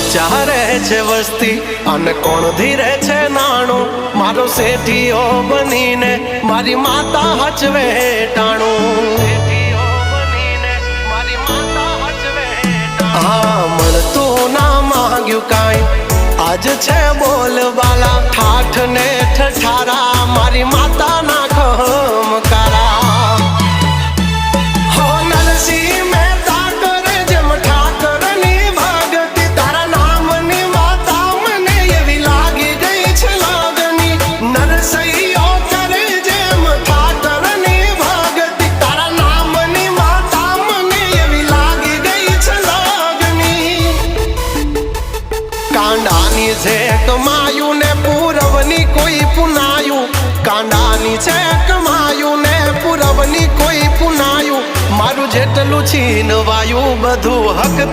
ઊંચા રહે છે વસ્તી અને કોણ ધીરે છે નાણું મારો શેઠિયો બનીને મારી માતા હચવે ટાણું હા મળતું ના માંગ્યું કાંઈ આજ છે બોલવાલા ઠાઠ ને ઠઠારા મારી માતા ના ખમકારા હો નરસિંહ મહેતા કરે જેમ ઠાકરની ભગતી તારા નામની માતા મને એવી લાગી ગઈ છે લાગણી નરસિંહો કરે જેમ ઠાકરની ભગતી તારા નામની માતા મને એવી લાગી ગઈ છે લાગણી કાંડાની છે કમાયું ને પૂરવની કોઈ પુનાયું કાંડાની છે કમાયું ને પૂરવની કોઈ પુનાયું મારું જેટલું છીનવાયું બધું હકથી